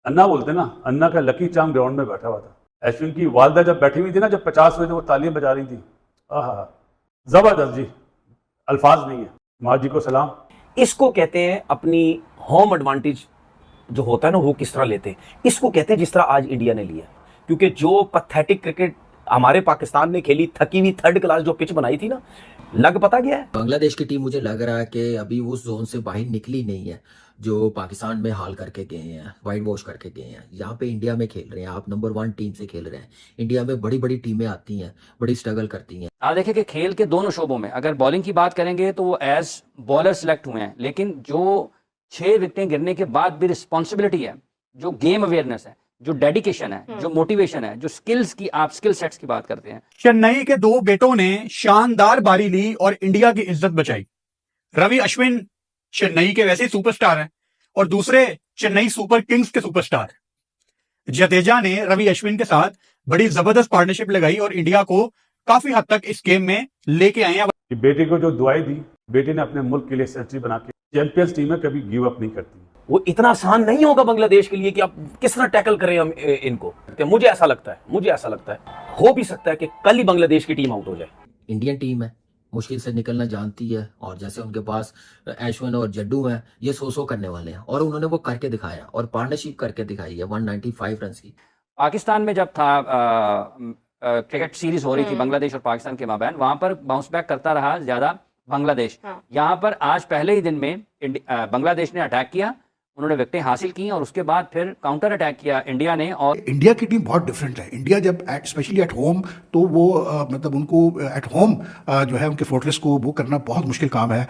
अन्ना बोलते ना, अन्ना का लकी चार्म ग्राउंड में बैठा हुआ था। अश्विन की वालदा जब बैठी हुई थी ना, जब 50 हुए थे, वो तालियां बजा रही थी। आहा, जबरदस्त जी, अल्फाज नहीं है। माँ जी को सलाम। इसको कहते हैं अपनी होम एडवांटेज जो होता है ना, वो किस तरह लेते हैं। इसको कहते हैं जिस तरह आज इंडिया ने लिया, क्योंकि जो पैथेटिक क्रिकेट हमारे पाकिस्तान ने खेली, थकी हुई थर्ड क्लास जो पिच बनाई थी ना, लग पता गया है। बांग्लादेश की टीम मुझे लग रहा है कि अभी उस जोन से बाहर निकली नहीं है जो पाकिस्तान में हाल करके गए हैं, वाइट वॉश करके गए हैं। यहाँ पे इंडिया में खेल रहे हैं, आप नंबर 1 टीम से खेल रहे हैं। इंडिया में बड़ी बड़ी टीमें आती हैं, बड़ी स्ट्रगल करती हैं। आप देखिए कि खेल के दोनों शोबों में अगर बॉलिंग की बात करेंगे तो वो एज बॉलर सेलेक्ट हुए हैं, लेकिन जो 6 विकेटें गिरने के बाद भी रिस्पॉन्सिबिलिटी है, जो गेम अवेयरनेस है, जो डेडिकेशन है, जो मोटिवेशन है, जो स्किल्स की आप स्किल सेट्स की बात करते हैं। चेन्नई के 2 बेटों ने शानदार बारी ली और इंडिया की इज्जत बचाई। रवि अश्विन चेन्नई के वैसे ही सुपरस्टार हैं और दूसरे चेन्नई सुपर किंग्स के सुपरस्टार। जडेजा ने रवि अश्विन के साथ बड़ी जबरदस्त पार्टनरशिप लगाई और इंडिया को काफी हद तक इस गेम में लेके आए हैं। कि बेटे को जो दुआई दी, बेटे ने अपने मुल्क के लिए सेंचुरी बना के, चैंपियंस टीम में कभी गिव अप नहीं करती। वो इतना आसान नहीं होगा बांग्लादेश के लिए कि आप किस तरह टैकल करें हम इनको। मुझे ऐसा लगता है हो भी सकता है कि कल ही बांग्लादेश की टीम आउट हो जाए। इंडियन टीम है, मुश्किल से निकलना जानती है, और जैसे उनके पास अश्विन और जड्डू हैं, ये 100 करने वाले हैं, और उन्होंने वो करके दिखाया और पार्टनरशिप करके दिखाई है 195 रन की। पाकिस्तान में जब था क्रिकेट सीरीज हो रही थी बांग्लादेश और पाकिस्तान के माबैन, वहां पर बाउंस बैक करता रहा ज्यादा बांग्लादेश। यहाँ पर आज पहले ही दिन में बांग्लादेश ने अटैक किया, उन्होंने विकेटें हासिल की और उसके बाद फिर काउंटर अटैक किया इंडिया ने। और इंडिया की टीम बहुत डिफरेंट है। इंडिया जब स्पेशली एट होम, तो वो मतलब उनको एट होम जो है उनके फोर्ट्रेस को वो करना बहुत मुश्किल काम है।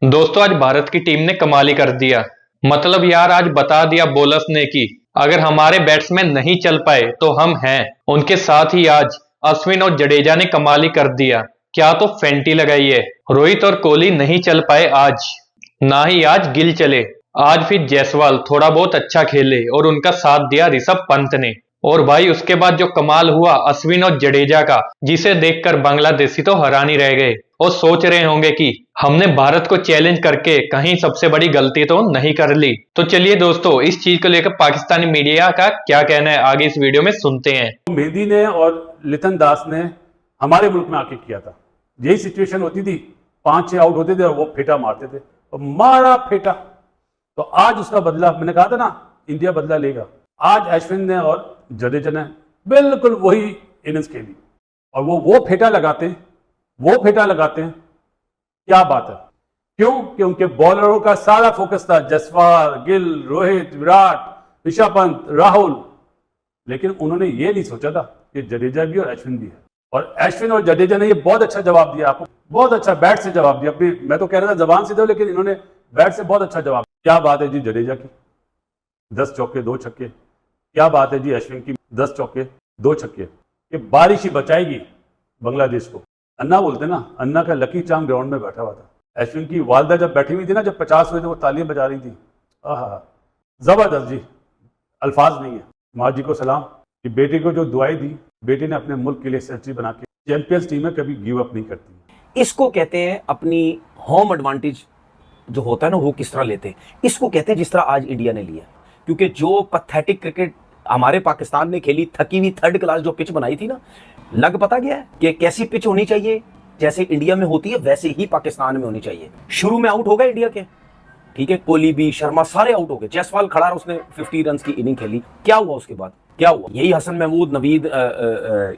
दोस्तों, आज भारत की टीम ने कमाल ही कर दिया। मतलब यार, आज बता दिया बॉलर्स ने कि अगर हमारे बैट्समैन नहीं चल पाए तो हम हैं। उनके साथ ही आज अश्विन और जडेजा ने कमाल ही कर दिया। क्या तो फेंटी लगाई है। रोहित और कोहली नहीं चल पाए आज, ना ही आज गिल चले। आज फिर जायसवाल थोड़ा बहुत अच्छा खेले और उनका साथ दिया ऋषभ पंत ने। और भाई उसके बाद जो कमाल हुआ अश्विन और जडेजा का, जिसे देखकर बांग्लादेशी तो हैरान ही रह गए और सोच रहे होंगे कि हमने भारत को चैलेंज करके कहीं सबसे बड़ी गलती तो नहीं कर ली। तो चलिए दोस्तों, इस चीज को लेकर पाकिस्तानी मीडिया का क्या कहना है, आगे इस वीडियो में सुनते हैं। मेहदी ने और लिथन दास ने हमारे मुल्क में आके किया था। यही सिचुएशन होती थी, 5-6 आउट होते थे और वो फेटा मारते थे और मारा फेटा। तो आज उसका बदला, मैंने कहा था ना, इंडिया बदला लेगा। आज अश्विन ने और जडेजा ने बिल्कुल वही इनिंग्स खेली और वो फेटा लगाते हैं। क्या बात है। क्यों? कि उनके बॉलरों का सारा फोकस था जायसवाल, गिल, रोहित, विराट, ऋषभ पंत, राहुल। लेकिन उन्होंने ये नहीं सोचा था कि जडेजा भी और अश्विन भी है। और अश्विन और जडेजा ने ये बहुत अच्छा जवाब दिया आपको, बहुत अच्छा बैट से जवाब दिया। अपनी, मैं तो कह रहा था जबान से दो, लेकिन इन्होंने बैट से बहुत अच्छा जवाब। क्या बात है जी जडेजा की, 10 चौके 2 छक्के। क्या बात है जी अश्विन की, 10 चौके 2 छक्के। ये बारिश ही बचाएगी बांग्लादेश को। अन्ना बोलते ना, अन्ना का लकी चार्म ग्राउंड में बैठा हुआ था। अश्विन की वालदा जब बैठी हुई थी ना, जब 50 हुए थे, वो तालियां बजा रही थी। आहा, जबरदस्त जी, अल्फाज नहीं है। माँ जी को सलाम कि बेटे को जो दुआई दी, बेटे ने अपने मुल्क के लिए सेंचुरी बना के, चैंपियंस टीम में कभी गिव अप नहीं करती। इसको कहते हैं अपनी होम एडवांटेज जो होता है ना, वो किस तरह लेते हैं। इसको कहते हैं जिस तरह आज इंडिया ने लिया, क्योंकि जो पैथेटिक क्रिकेट हमारे पाकिस्तान ने खेली, थकी हुई थर्ड क्लास जो पिच बनाई थी ना, लग पता गया है कि कैसी पिच होनी चाहिए। जैसे इंडिया में होती है वैसे ही पाकिस्तान में होनी चाहिए। शुरू में आउट हो गए इंडिया के, ठीक है, कोहली भी, शर्मा सारे आउट हो गए। जायसवाल खड़ा रहा, उसने 50 रन की इनिंग खेली। क्या हुआ उसके बाद? क्या हुआ? यही हसन महमूद, नवीद,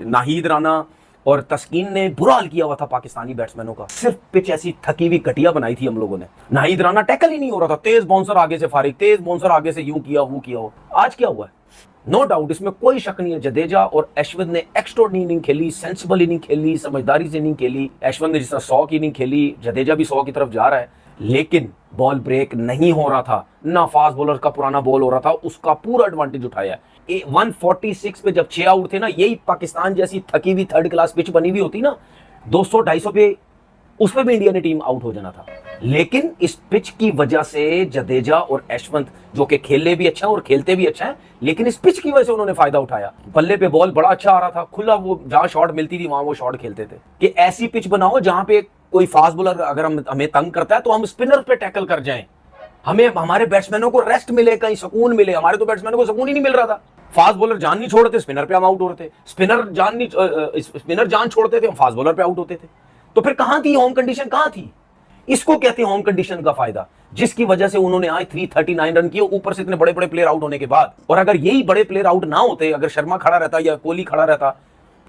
नाहिद राना और तस्कीन ने बुरा हाल किया हुआ था पाकिस्तानी बैट्समैनों का। सिर्फ पिच ऐसी थकी हुई घटिया बनाई थी हम लोगों ने। नाहिद राना टैकल ही नहीं हो रहा था, तेज बाउंसर आगे से फारिग, तेज बाउंसर आगे से यूं किया वो किया हो। आज क्या हुआ है? नो डाउट, इसमें कोई शक नहीं है, जडेजा और अश्विन ने एक्स्ट्राऑर्डिनरी इनिंग खेली, सेंसिबल इनिंग खेली, समझदारी से इनिंग खेली। अश्विन ने जिस तरह 100 की इनिंग खेली, जडेजा भी 100 की तरफ जा रहा है, लेकिन बॉल ब्रेक नहीं हो रहा था ना। फास्ट बॉलर का पुराना बॉल हो रहा था, उसका पूरा एडवांटेज उठाया। 146 पे जब 6 आउट थे ना, यही पाकिस्तान जैसी थकी हुई थर्ड क्लास पिच बनी हुई होती ना, 200-250 पे, उसमें भी इंडिया ने टीम आउट हो जाना था। लेकिन इस पिच की वजह से जडेजा और अश्विन, जो कि खेलने भी अच्छा है और खेलते भी अच्छा है, लेकिन इस पिच की वजह से उन्होंने फायदा उठाया। बल्ले पे बॉल बड़ा अच्छा आ रहा था, खुला, वो जहां शॉट मिलती थी वहां वो शॉट खेलते थे। कि ऐसी पिच बनाओ जहां पे कोई फास्ट बॉलर अगर हमें तंग करता है तो हम स्पिनर पे टैकल कर जाएं। हमें हमारे बैट्समैनों को रेस्ट मिले, कहीं सुकून मिले। हमारे तो बैट्समैनों को सुकून ही नहीं मिल रहा था। फास्ट बॉलर जान नहीं छोड़ते, स्पिनर पे हम आउट हो रहे थे। स्पिनर जान छोड़ते थे, हम फास्ट बॉलर पे आउट होते थे। तो फिर कहां थी होम कंडीशन, कहां थी? इसको कहते हैं होम कंडीशन का फायदा, जिसकी वजह से उन्होंने आज 339 रन किए, ऊपर से इतने बड़े बड़े प्लेयर आउट होने के बाद। और अगर यही बड़े प्लेयर आउट ना होते, अगर शर्मा खड़ा रहता या कोहली खड़ा रहता,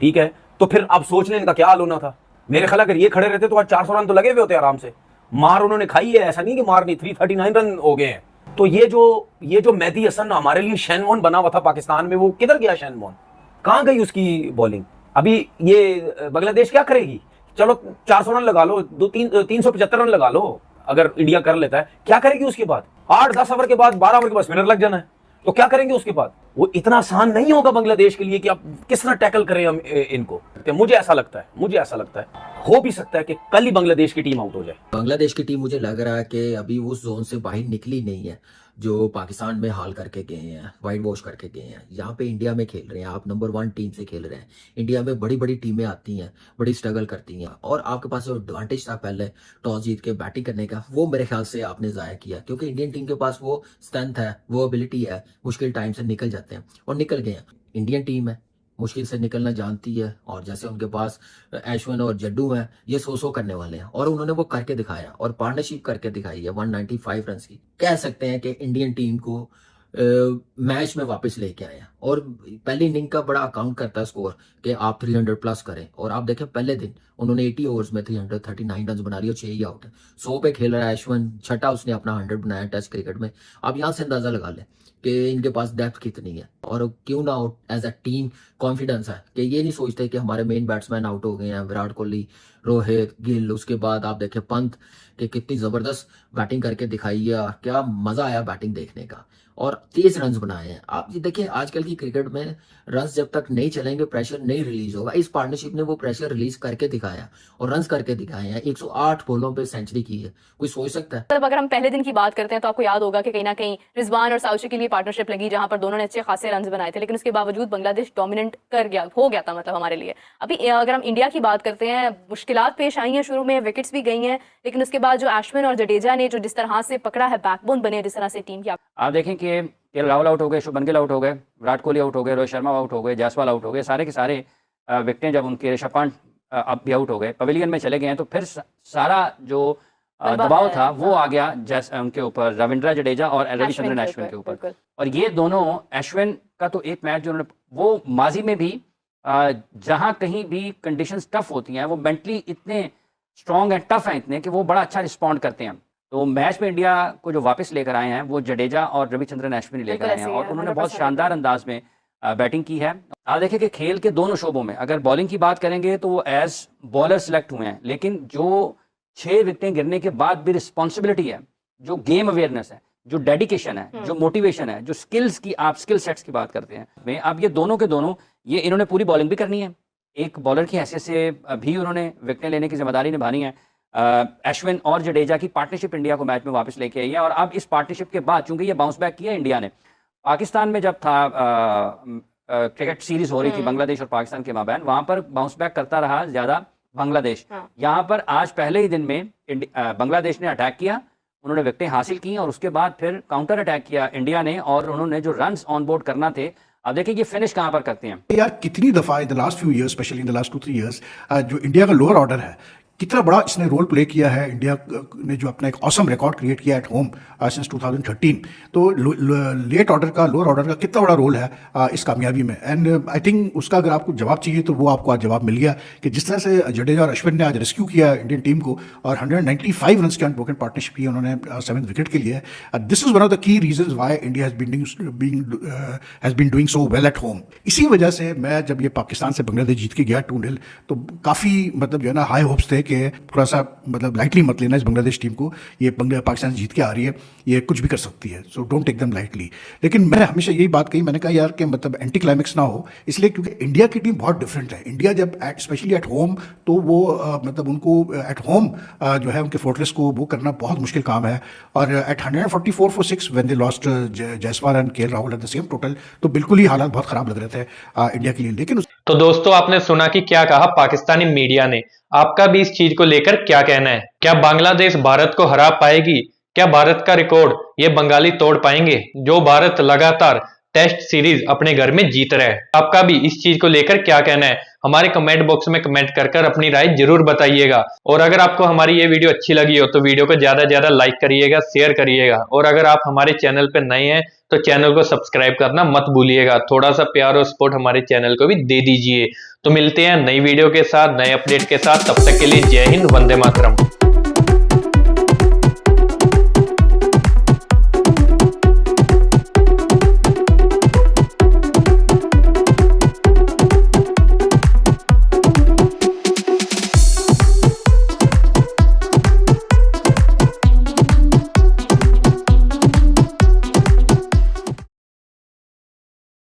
ठीक है, तो फिर अब सोच लें इनका क्या हाल होना था। मेरे ख्याल अगर ये खड़े रहते तो आज 400 रन तो लगे हुए होते आराम से। मार उन्होंने खाई है, ऐसा नहीं कि मार नहीं, 339 रन हो गए हैं। तो ये जो मेहदी हसन हमारे लिए शैनवॉन बना हुआ था पाकिस्तान में, वो किधर गया शैनवॉन? कहां गई उसकी बॉलिंग? अभी ये बांग्लादेश क्या करेगी? चलो 400 रन लगा लो, 375 रन लगा लो, अगर इंडिया कर लेता है, क्या करेगी उसके बाद? 8-10 ओवर के बाद, 12 ओवर के बाद स्पिनर लग जाना है, तो क्या करेंगे उसके बाद? वो इतना आसान नहीं होगा बांग्लादेश के लिए कि आप किस तरह टैकल करें हम इनको। मुझे ऐसा लगता है हो भी सकता है कि कल ही बांग्लादेश की टीम आउट हो जाए। बांग्लादेश की टीम मुझे लग रहा है कि अभी उस जोन से बाहर निकली नहीं है जो पाकिस्तान में हाल करके गए हैं, वाइट वॉश करके गए हैं। यहाँ पे इंडिया में खेल रहे हैं, आप नंबर 1 टीम से खेल रहे हैं। इंडिया में बड़ी बड़ी टीमें आती हैं, बड़ी स्ट्रगल करती हैं, और आपके पास जो एडवांटेज था पहले टॉस जीत के बैटिंग करने का, वो मेरे ख्याल से आपने ज़ाया किया, क्योंकि इंडियन टीम के पास वो स्ट्रेंथ है, वो एबिलिटी है, मुश्किल टाइम से निकल जाते हैं और निकल गए हैं। इंडियन टीम है, मुश्किल से निकलना जानती है, और जैसे उनके पास अश्विन और जड्डू हैं, ये 100 करने वाले हैं, और उन्होंने वो करके दिखाया और पार्टनरशिप करके दिखाई है 195 रन की। कह सकते हैं कि इंडियन टीम को मैच में वापस लेके आया, और पहली इनिंग का बड़ा अकाउंट करता है स्कोर कि आप 300 प्लस करें। और आप देखें पहले दिन उन्होंने 80 ओवर्स में 339 रन बना लिया, 6 ही आउट है। 100 पे खेल रहा है अश्विन, छठा उसने अपना 100 बनाया टेस्ट क्रिकेट में। आप यहाँ से अंदाजा लगा लें कि इनके पास डेप्थ कितनी है, और क्यों ना एज अ टीम कॉन्फिडेंस है कि ये नहीं सोचते कि हमारे मेन बैट्समैन आउट हो गए हैं, विराट कोहली, रोहित, गिल, उसके बाद आप देखें पंत कि कितनी ज़बरदस्त बैटिंग करके दिखाई है, क्या मज़ा आया बैटिंग देखने का, और 30 रन बनाए हैं। आप ये देखिए आजकल की क्रिकेट में रन जब तक नहीं चलेंगे प्रेशर नहीं रिलीज होगा। इस पार्टनरशिप ने वो प्रेशर रिलीज करके दिखाया और रन करके दिखाए हैं। 108 बॉलों पे सेंचुरी की है, कोई सोच सकता है? मतलब अगर हम पहले दिन की बात करते हैं तो आपको याद होगा कि कहीं ना कहीं रिजवान और साउची के लिए पार्टनरशिप लगी, जहां पर दोनों ने अच्छे खासे रन बनाए थे, लेकिन उसके बावजूद बांग्लादेश डोमिनेंट हो गया था मतलब हमारे लिए। अभी अगर हम इंडिया की बात करते हैं, मुश्किलात पेश आई हैं, शुरू में विकेट्स भी गई हैं, लेकिन उसके बाद जो अश्विन और जडेजा ने जो जिस तरह से पकड़ा है, बैकबोन बने जिस तरह से टीम की। आप देखें कि राहुल आउट हो गए, शुभमन गिल आउट हो गए, विराट कोहली आउट हो गए, रोहित शर्मा आउट हो गए, जायसवाल आउट हो गए, सारे के सारे विकेटें जब उनके ऋषभ पंत अब भी आउट हो गए, पवेलियन में चले गए हैं, तो फिर सारा जो दबाव था वो आ गया उनके ऊपर, रविंद्र जडेजा और रविचंद्रन अश्विन के ऊपर। और ये दोनों, अश्विन का तो एक मैच जो उन्होंने, वो माजी में भी जहाँ कहीं भी कंडीशंस टफ होती हैं, वो मेंटली इतने स्ट्रॉन्ग हैं, टफ हैं इतने, कि वो बड़ा अच्छा रिस्पॉन्ड करते हैं। तो मैच में इंडिया को जो वापस लेकर आए हैं वो जडेजा और रविचंद्रन अश्विन लेकर आए हैं, और उन्होंने बहुत शानदार अंदाज में बैटिंग की है। आप देखिए कि खेल के दोनों शोबों में, अगर बॉलिंग की बात करेंगे तो वो एज बॉलर सिलेक्ट हुए हैं, लेकिन जो 6 विकेटें गिरने के बाद भी रिस्पॉन्सिबिलिटी है, जो गेम अवेयरनेस है, जो डेडिकेशन है, जो मोटिवेशन है, जो स्किल्स की, आप स्किल सेट्स की बात करते हैं, अब ये दोनों के दोनों, ये इन्होंने पूरी बॉलिंग भी करनी है, एक बॉलर की हैसियत से भी उन्होंने विकेटें लेने की जिम्मेदारी निभानी है। अश्विन और जडेजा की पार्टनरशिप इंडिया को मैच में वापस लेके आई है, और अब इस पार्टनरशिप के बाद चूंकि ये बाउंस बैक किया इंडिया ने, पाकिस्तान में जब था क्रिकेट सीरीज हो रही थी बांग्लादेश और पाकिस्तान के माबैन, वहां पर बाउंस बैक करता रहा ज्यादा बांग्लादेश। यहाँ पर आज पहले ही दिन में बांग्लादेश ने अटैक किया, उन्होंने विकेटें हासिल की, और उसके बाद फिर काउंटर अटैक किया इंडिया ने, और उन्होंने जो रन्स ऑन बोर्ड करना थे, अब देखिए ये फिनिश कहाँ पर करते हैं। यार कितनी दफा in the last few years, specially in the last 2-3 years, जो इंडिया का लोअर ऑर्डर है, कितना बड़ा इसने रोल प्ले किया है। इंडिया ने जो अपना एक ऑसम रिकॉर्ड क्रिएट किया एट होम सिंस 2013, तो लेट ऑर्डर का, लोअर ऑर्डर का कितना बड़ा रोल है इस कामयाबी में। एंड आई थिंक उसका अगर आपको जवाब चाहिए तो वो आपको आज जवाब मिल गया कि जिस तरह से जडेजा और अश्विन ने आज रेस्क्यू किया इंडियन टीम को, और 195 रन की अनब्रोकन पार्टनरशिप की उन्होंने 7th विकेट के लिए। This is one of the key reasons why India has been doing so well at home. इसी वजह से मैं जब ये पाकिस्तान से बांग्लादेश जीत के गया 2-0, तो काफ़ी मतलब जो है ना हाई होप्स थे कि थोड़ा सा मतलब लाइटली मत लेना इस बांग्लादेश टीम को, ये पाकिस्तान जीत के आ रही है, ये कुछ भी कर सकती है, so don't take them lightly. लेकिन मैंने हमेशा यही बात कही, मैंने कहा यार कि मतलब एंटी क्लाइमेक्स ना हो, इसलिए क्योंकि इंडिया की टीम बहुत डिफरेंट है। इंडिया जब स्पेशली एट होम, तो वो मतलब उनको एट होम जो है उनके फोर्ट्रेस को वो करना बहुत मुश्किल काम है। और at 144 for 6 when they lost Jaiswal and K Rahul at the same total, तो बिल्कुल ही हालात बहुत खराब लग रहे थे इंडिया के लिए। लेकिन तो दोस्तों आपने सुना कि क्या कहा पाकिस्तानी मीडिया ने, आपका भी इस चीज को लेकर क्या कहना है? क्या बांग्लादेश भारत को हरा पाएगी क्या भारत का रिकॉर्ड ये बंगाली तोड़ पाएंगे, जो भारत लगातार टेस्ट सीरीज अपने घर में जीत रहा है? आपका भी इस चीज को लेकर क्या कहना है? हमारे कमेंट बॉक्स में कमेंट कर अपनी राय जरूर बताइएगा। और अगर आपको हमारी ये वीडियो अच्छी लगी हो तो वीडियो को ज्यादा से ज्यादा लाइक करिएगा, शेयर करिएगा। और अगर आप हमारे चैनल पे नए हैं तो चैनल को सब्सक्राइब करना मत भूलिएगा। थोड़ा सा प्यार और सपोर्ट हमारे चैनल को भी दे दीजिए। तो मिलते हैं नई वीडियो के साथ, नए अपडेट के साथ। तब तक के लिए जय हिंद, वंदे मातरम।